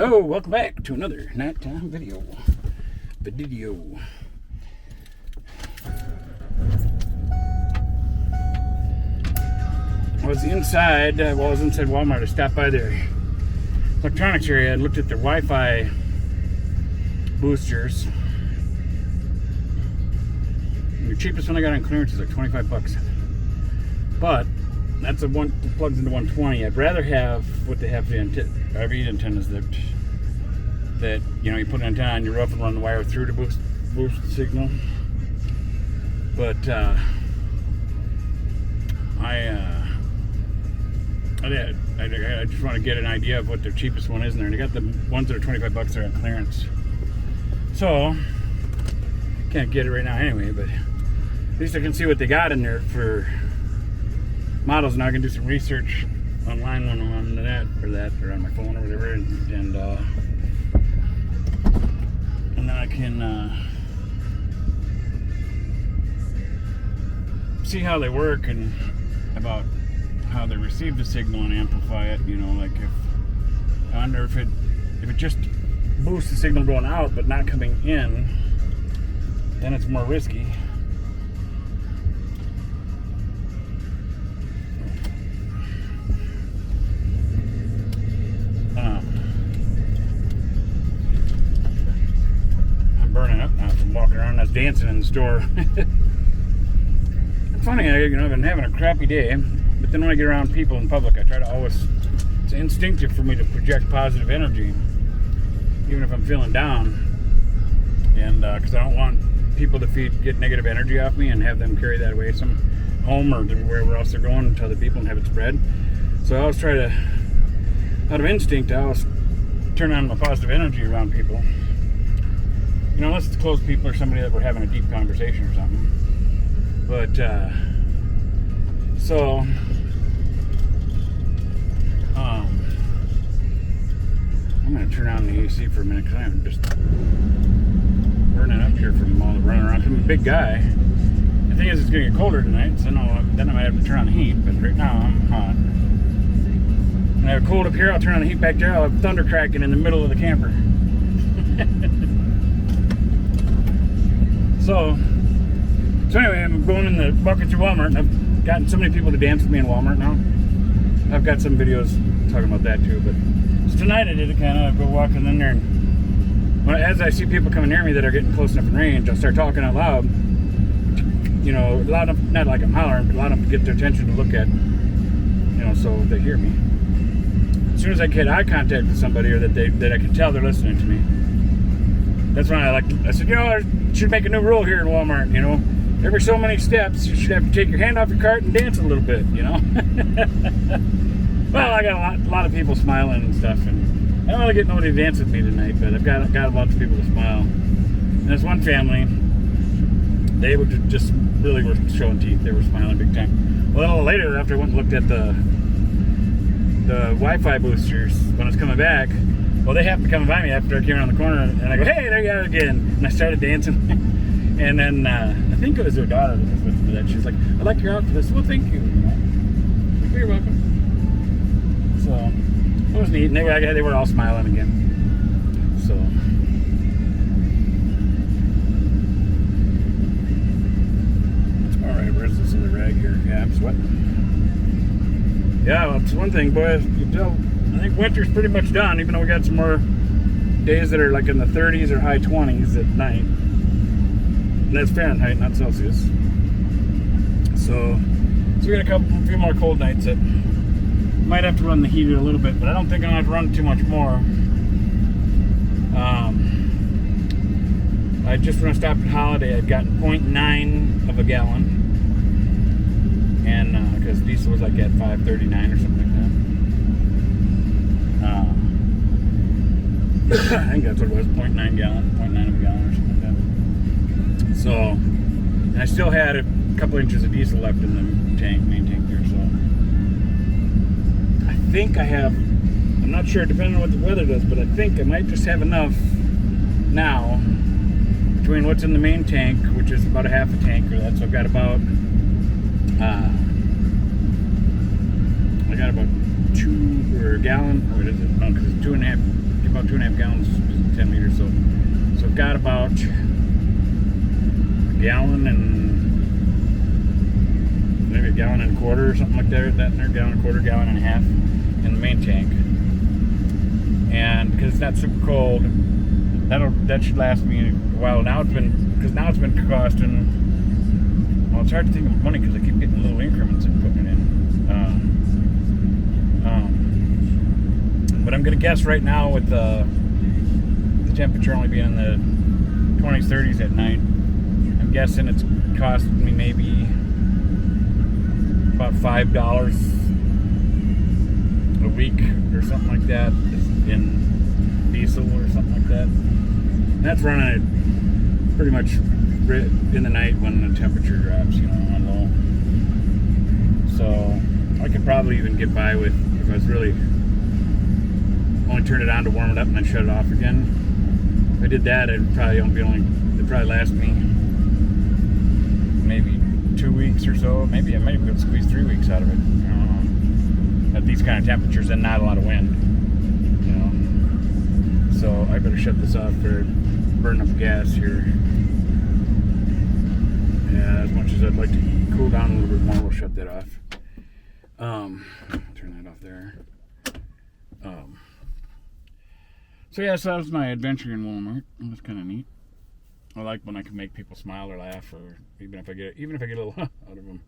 Hello, welcome back to another nighttime video. I was inside Walmart. I stopped by their electronics area and looked at their Wi-Fi boosters. And the cheapest one I got on clearance is like $25. But that's the one that plugs into 120. I'd rather have what they have for the RV antennas that you know, you put an antenna on your roof and run the wire through to boost the signal. But I just want to get an idea of what their cheapest one is in there. And they got the ones that are $25 there on clearance. So can't get it right now anyway, but at least I can see what they got in there for models. Now I can do some research online when I'm on the net or on my phone or whatever, and then I can see how they work and about how they receive the signal and amplify it. You know, like I wonder if it just boosts the signal going out but not coming in, then it's more risky. I'm burning up now from walking around. I was dancing in the store. It's funny, I've been having a crappy day, but then when I get around people in public, I try to always, it's instinctive for me to project positive energy, even if I'm feeling down, and because I don't want people to get negative energy off me and have them carry that away some home or wherever else they're going to other people and have it spread. So I always try to, out of instinct, I always turn on my positive energy around people. You know, unless it's close people or somebody that we're having a deep conversation or something. But, so, I'm going to turn on the AC for a minute because I'm just burning up here from all the running around. I'm a big guy. The thing is, it's going to get colder tonight, so then I might have to turn on the heat. But right now, I'm hot. When I have cold up here, I'll turn on the heat back there. I'll have thunder cracking in the middle of the camper. So anyway, I'm walking through Walmart, and I've gotten so many people to dance with me in Walmart now. I've got some videos talking about that too, but so tonight I did it kind of go walking in there, and as I see people coming near me that are getting close enough in range, I'll start talking out loud. You know, loud enough, not like I'm hollering, but loud enough to get their attention to look at, you know, so they hear me. As soon as I get eye contact with somebody, or that I can tell they're listening to me, that's when I said, you know, I should make a new rule here in Walmart, you know. Every so many steps, you should have to take your hand off your cart and dance a little bit, you know. Well, I got a lot of people smiling and stuff, and I don't really get nobody to dance with me tonight, but I've got a bunch of people to smile. And this one family, they were just really were showing teeth. They were smiling big time. Well, a little later, after I went and looked at the Wi-Fi boosters when I was coming back, well, they happened to come by me after I came around the corner, and I go, hey, there you are again. And I started dancing. And then I think it was their daughter that was with me. That she was like, I like your outfit. I said, well, thank you. Like, you're welcome. So it was neat. And they were all smiling again. So all right, where's this other rag here? Yeah, I'm sweating. Yeah, well, it's one thing, boy. You can tell. I think winter's pretty much done, even though we got some more days that are like in the 30s or high 20s at night. And that's Fahrenheit, not Celsius. So we got a few more cold nights that might have to run the heater a little bit, but I don't think I'm gonna have to run too much more. Just when I stopped at Holiday, I'd gotten 0.9 of a gallon, and because diesel was like at $5.39 or something like that. I think that's what it was, 0.9 of a gallon or something like that. So, and I still had a couple inches of diesel left in the main tank there, so I think I have, I'm not sure, depending on what the weather does, but I think I might just have enough now between what's in the main tank, which is about a half a tank, or that's, I've got about, I got about 2 or a gallon, or what is it? No, because it's 2.5, about 2.5 gallons, 10 liters. So I've got about a gallon and maybe a gallon and a quarter or something like that. That in there, gallon and a quarter, gallon and a half in the main tank. And because it's not super cold, that should last me a while. Now it's been costing. Well, it's hard to think of money because I keep getting little increments and putting it in. But I'm gonna guess right now with the temperature only being in the 20s, 30s at night, I'm guessing it's costing me maybe about $5 a week or something like that in diesel or something like that. And that's running it pretty much in the night when the temperature drops, on low. So I could probably even get by with, if I was really only turn it on to warm it up and then shut it off again. If I did that, it'd probably last me maybe 2 weeks or so. Maybe I might be able to squeeze 3 weeks out of it. At these kind of temperatures and not a lot of wind. So I better shut this off for burning up gas here. Yeah, as much as I'd like to cool down a little bit more, we'll shut that off. Turn that off there. So that was my adventure in Walmart. It was kind of neat. I like when I can make people smile or laugh, or even if I get a little out of them,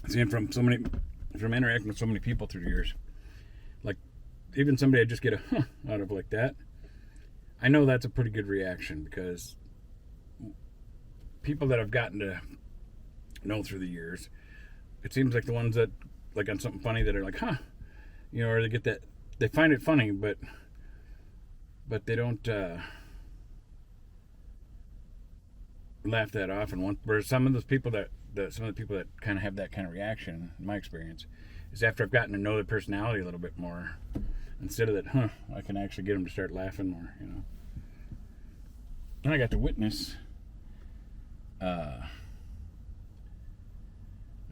Seeing from interacting with so many people through the years, like even somebody I just get a out of like that, I know that's a pretty good reaction, because people that I've gotten to know through the years, it seems like the ones that, like on something funny, that are like, or they get that, they find it funny, but they don't laugh that often. Whereas some of the people that kind of have that kind of reaction, in my experience, is after I've gotten to know their personality a little bit more, instead of that, I can actually get them to start laughing more, And I got to witness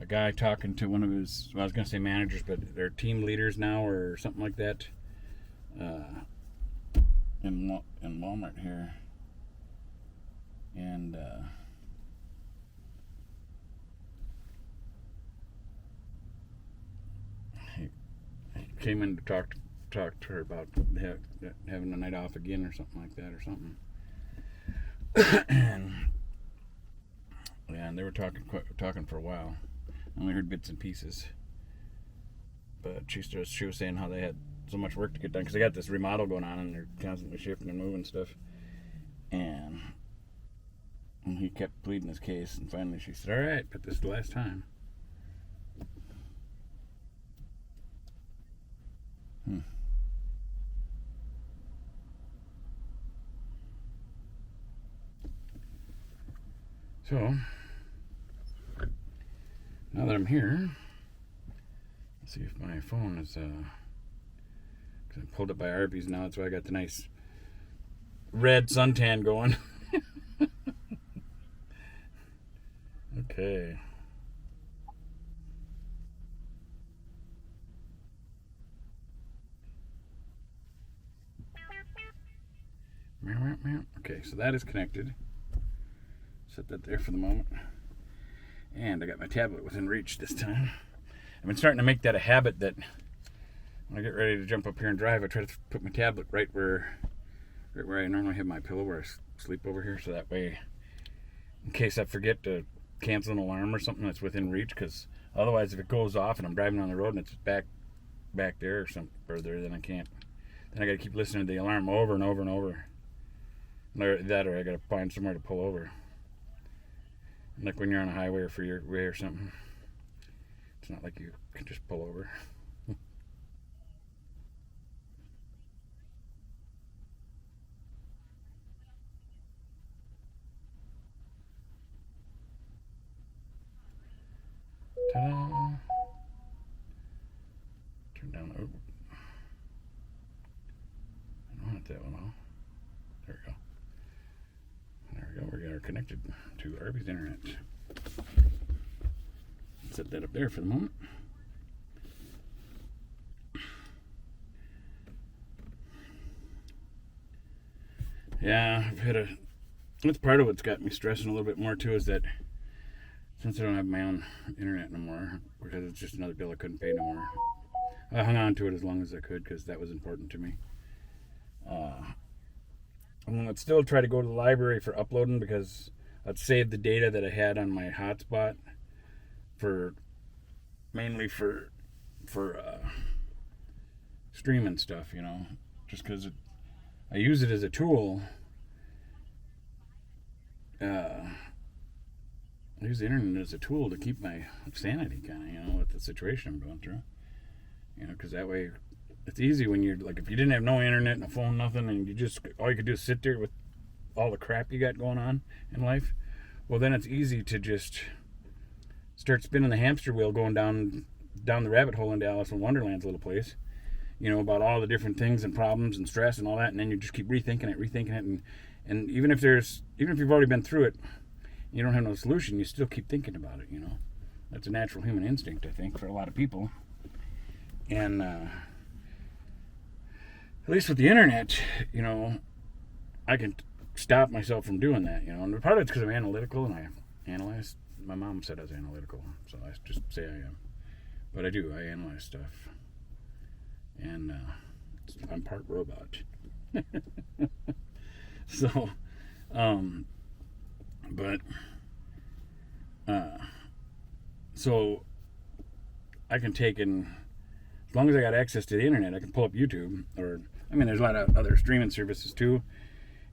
a guy talking to one of his, I was going to say managers, but they're team leaders now or something like that, in Walmart here. And he came in to talk to her about having a night off again or something like that, or something. and they were talking for a while. I only heard bits and pieces, but she was saying how they had so much work to get done because they got this remodel going on and they're constantly shifting and moving stuff. And he kept pleading his case, and finally she said, "All right, but this is the last time." So now that I'm here, let's see if my phone is cause I pulled up by Arby's now. That's why I got the nice red suntan going. Okay. Okay, so that is connected. Set that there for the moment. And I got my tablet within reach this time. I've been starting to make that a habit that when I get ready to jump up here and drive, I try to put my tablet right where I normally have my pillow, where I sleep over here, so that way, in case I forget to cancel an alarm or something, that's within reach. Because otherwise, if it goes off and I'm driving on the road and it's back there or something further, then I can't. Then I got to keep listening to the alarm over and over and over. Or I got to find somewhere to pull over. Like when you're on a highway or freeway or something, it's not like you can just pull over. Ta-da. Turn down. Oh. I don't want that one off. There we go. There we go. We're connected to Arby's internet. set that up there for the moment. Yeah, that's part of what's got me stressing a little bit more too, is that since I don't have my own internet no more, because it's just another bill I couldn't pay no more, I hung on to it as long as I could because that was important to me. I'm going to still try to go to the library for uploading because I'd save the data that I had on my hotspot mainly for streaming stuff, just because I use it as a tool. I use the internet as a tool to keep my sanity, kind of, with the situation I'm going through. Because that way it's easy when you're like, if you didn't have no internet and a phone, nothing, and all you could do is sit there with all the crap you got going on in life, well, then it's easy to just start spinning the hamster wheel going down the rabbit hole into Alice in Wonderland's little place, about all the different things and problems and stress and all that, and then you just keep rethinking it, and even if you've already been through it, you don't have no solution, you still keep thinking about it. That's a natural human instinct, I think, for a lot of people. And at least with the internet, I can stop myself from doing that, and part of it's because I'm analytical and I analyze. My mom said I was analytical, so I just say I am, but I analyze stuff, and I'm part robot. So so I can take as long as I got access to the internet, I can pull up YouTube, there's a lot of other streaming services too,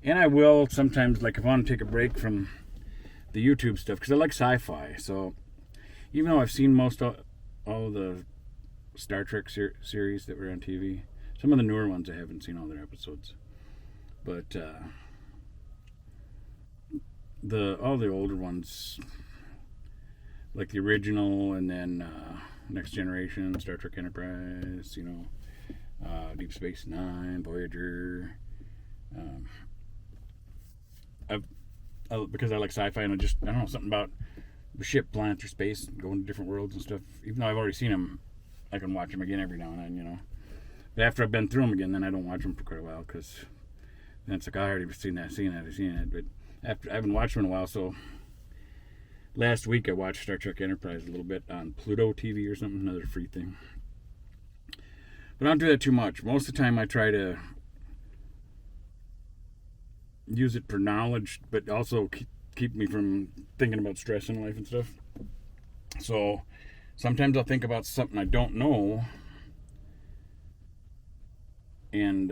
and I will sometimes, like, if I want to take a break from the YouTube stuff, because I like sci-fi, so even though I've seen most all the Star Trek series that were on TV, some of the newer ones I haven't seen all their episodes, but all the older ones, like the original, and then Next Generation, Star Trek Enterprise, Deep Space Nine, Voyager. Because I like sci-fi, and I don't know, something about the ship flying through space, going to different worlds and stuff. Even though I've already seen them, I can watch them again every now and then, But after I've been through them again, then I don't watch them for quite a while, because then it's like, I already seen it. But after I haven't watched them in a while, so last week I watched Star Trek Enterprise a little bit on Pluto TV or something, another free thing. But I don't do that too much. Most of the time I try to use it for knowledge, but also keep me from thinking about stress in life and stuff. So sometimes I'll think about something I don't know, and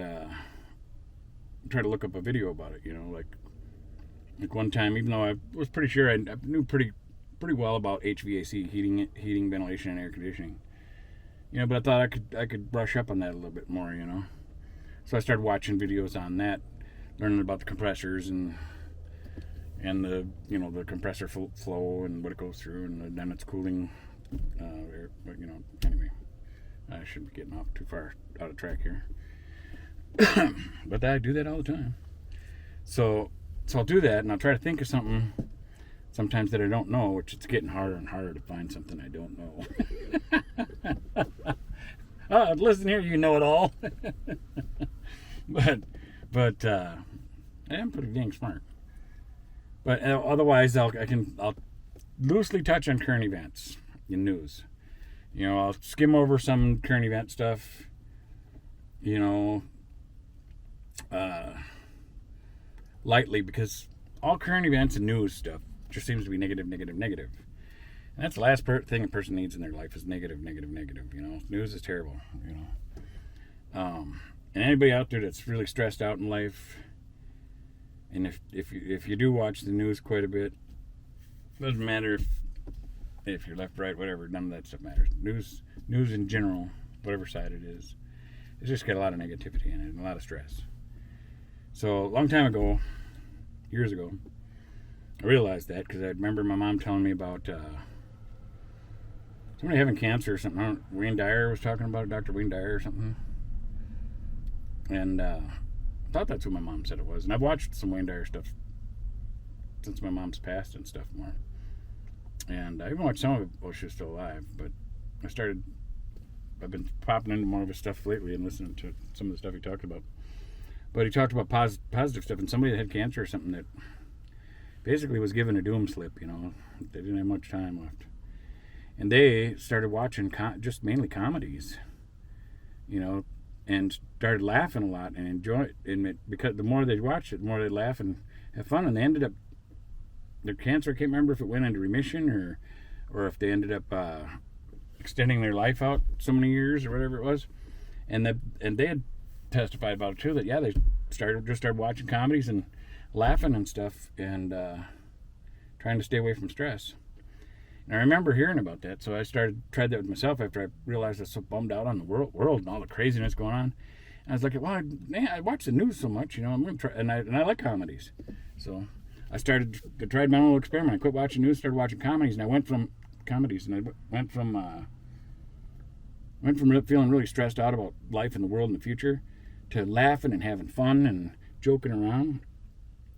try to look up a video about it, like one time, even though I was pretty sure I knew pretty well about HVAC, heating, ventilation, and air conditioning, but I thought I could brush up on that a little bit more, So I started watching videos on that, learning about the compressors and the the compressor flow and what it goes through, and then it's cooling air. But anyway, I shouldn't be getting off too far out of track here. But I do that all the time. So I'll do that, and I'll try to think of something sometimes that I don't know, which it's getting harder and harder to find something I don't know. Listen here, you know it all. But I am pretty dang smart. But otherwise, I'll loosely touch on current events in news. I'll skim over some current event stuff. Lightly, because all current events and news stuff just seems to be negative. And that's the last thing a person needs in their life is negative. News is terrible. And anybody out there that's really stressed out in life, and if you do watch the news quite a bit, doesn't matter if you're left, right, whatever, none of that stuff matters. News in general, whatever side it is, it's just got a lot of negativity in it and a lot of stress. So a long time ago, years ago, I realized that because I remember my mom telling me about somebody having cancer or something. Wayne Dyer was talking about it, Dr. Wayne Dyer or something. And I thought that's what my mom said it was. And I've watched some Wayne Dyer stuff since my mom's passed and stuff more. And I even watched some of it while she was still alive, but I've been popping into more of his stuff lately and listening to some of the stuff he talked about. But he talked about positive stuff, and somebody that had cancer or something that basically was given a doom slip, you know. They didn't have much time left. And they started watching just mainly comedies, you know, and started laughing a lot and enjoy it. And because the more they watched it, the more they laugh and have fun. And they ended up, their cancer, I can't remember if it went into remission or if they ended up extending their life out so many years or whatever it was. And they had testified about it too, that yeah, they started watching comedies and laughing and stuff and trying to stay away from stress. And I remember hearing about that, so I tried that with myself after I realized I was so bummed out on the world and all the craziness going on. And I was like, well, I watch the news so much, you know, I'm gonna try, and I like comedies. So I tried my own little experiment. I quit watching news, started watching comedies, and I went from feeling really stressed out about life and the world and the future to laughing and having fun and joking around.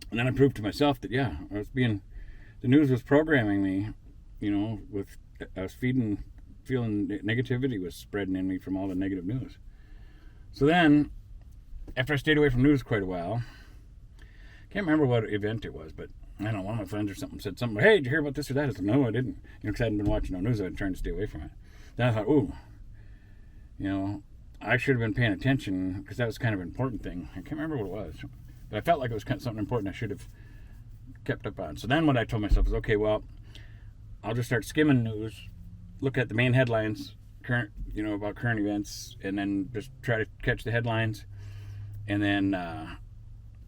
And then I proved to myself that, yeah, the news was programming me, you know, I was feeling negativity was spreading in me from all the negative news. So then, after I stayed away from news quite a while, can't remember what event it was, but I don't know, one of my friends or something said something, hey, did you hear about this or that? I said, no, I didn't. You know, because I hadn't been watching no news, I'd been trying to stay away from it. Then I thought, ooh, you know, I should have been paying attention because that was kind of an important thing. I can't remember what it was, but I felt like it was kind of something important I should have kept up on. So then what I told myself is, okay, well, I'll just start skimming news, look at the main headlines, about current events, and then just try to catch the headlines, and then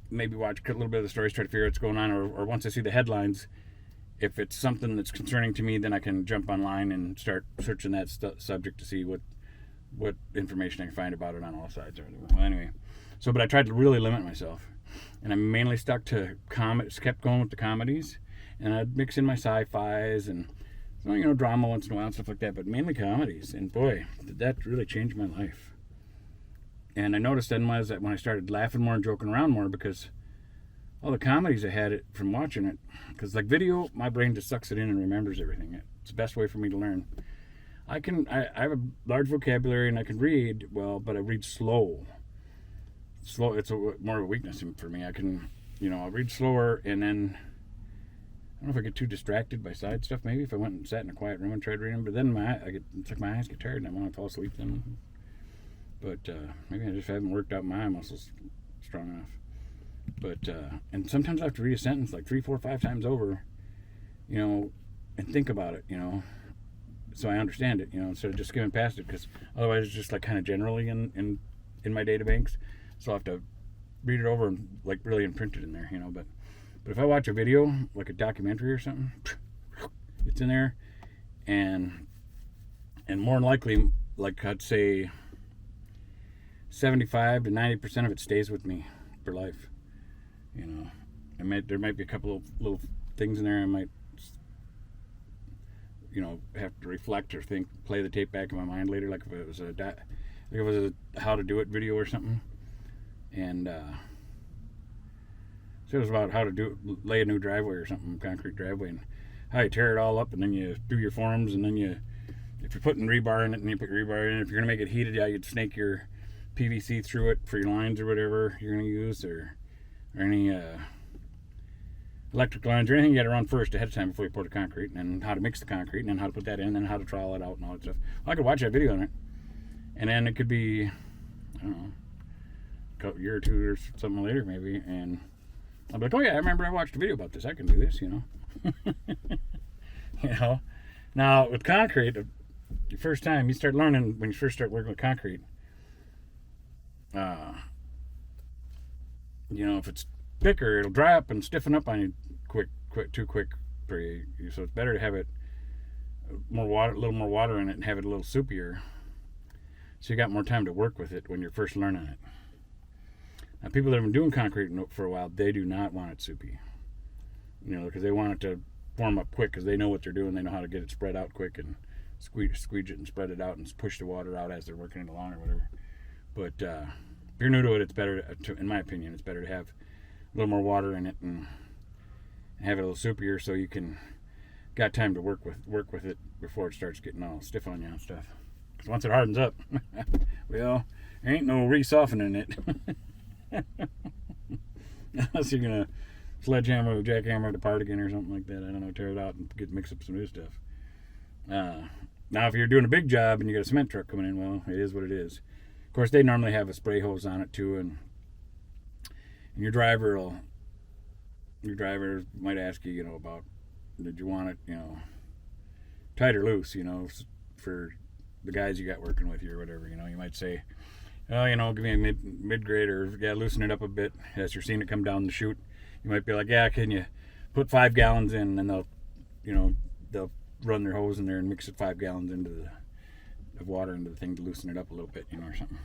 maybe watch a little bit of the stories, try to figure out what's going on, or once I see the headlines, if it's something that's concerning to me, then I can jump online and start searching that subject to see what information I can find about it on all sides. Well, anyway, but I tried to really limit myself, and I mainly stuck to kept going with the comedies. And I'd mix in my sci-fis and, you know, drama once in a while and stuff like that, but mainly comedies. And boy, did that really change my life. And I noticed then was that when I started laughing more and joking around more, because all the comedies I had from watching it, because like video, my brain just sucks it in and remembers everything. It's the best way for me to learn. I have a large vocabulary and I can read well, but I read slow. It's more of a weakness for me. I can, you know, I'll read slower, and then I don't know if I get too distracted by side stuff. Maybe if I went and sat in a quiet room and tried reading, but then it's like my eyes get tired and I want to fall asleep then. But maybe I just haven't worked out my eye muscles strong enough. But and sometimes I have to read a sentence like 3, 4, 5 times over, you know, and think about it, you know, so I understand it, you know, instead of just skimming past it, because otherwise it's just like kind of generally in my data banks. So I have to read it over and like really imprint it in there, you know. But if I watch a video, like a documentary or something, it's in there, and more than likely, like I'd say 75 to 90% of it stays with me for life. You know, there might be a couple of little things in there I might, you know, have to reflect or think, play the tape back in my mind later, like if it was a how to do it video or something, and so it was about how to lay a new driveway or something, concrete driveway, and how you tear it all up, and then you do your forms, and then if you're putting rebar in it, and you put rebar in it, if you're gonna make it heated, yeah, you'd snake your PVC through it for your lines or whatever you're gonna use, or any electric lines or anything you gotta run first ahead of time before you pour the concrete, and then how to mix the concrete, and then how to put that in, and then how to trowel it out and all that stuff. Well, I could watch that video on it, and then it could be, I don't know, a year or two or something later maybe, and I'll be like, oh yeah, I remember I watched a video about this. I can do this, you know. You know. Now with concrete, the first time you start learning, when you first start working with concrete, you know, if it's thicker, it'll dry up and stiffen up on you too quick for you. So it's better to have it a little more water in it, and have it a little soupier, so you got more time to work with it when you're first learning it. Now, people that have been doing concrete for a while, they do not want it soupy, you know, because they want it to form up quick, because they know what they're doing. They know how to get it spread out quick and squeeze it and spread it out and push the water out as they're working it along or whatever. But if you're new to it, it's better in my opinion, it's better to have a little more water in it and have it a little soupier, so you can got time to work with it before it starts getting all stiff on you and stuff. Because once it hardens up, well, there ain't no re-softening it. Unless you're gonna sledgehammer or jackhammer it apart again or something like that. I don't know, tear it out and mix up some new stuff. Now, if you're doing a big job and you got a cement truck coming in, well, it is what it is. Of course, they normally have a spray hose on it too, and your driver might ask you, about, did you want it, tight or loose, for the guys you got working with you or whatever. You might say, oh, give me a mid-grade, or loosen it up a bit as you're seeing it come down the chute. You might be like, yeah, can you put 5 gallons in, and they'll run their hose in there and mix it 5 gallons of water into the thing to loosen it up a little bit, or something.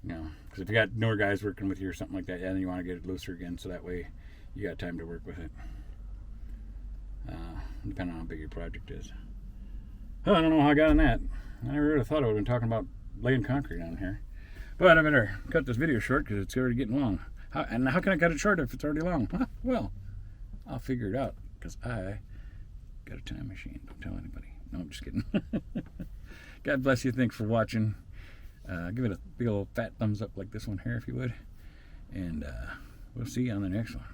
Because if you got newer guys working with you or something like that, then you want to get it looser again, so that way you got time to work with it. Depending on how big your project is. Well, I don't know how I got on that. I never would have thought I would have been talking about laying concrete on here. But I better cut this video short because it's already getting long. How can I cut it short if it's already long? Well, I'll figure it out because I got a time machine. Don't tell anybody. No, I'm just kidding. God bless you. Thanks for watching. Give it a big old fat thumbs up like this one here if you would. And we'll see you on the next one.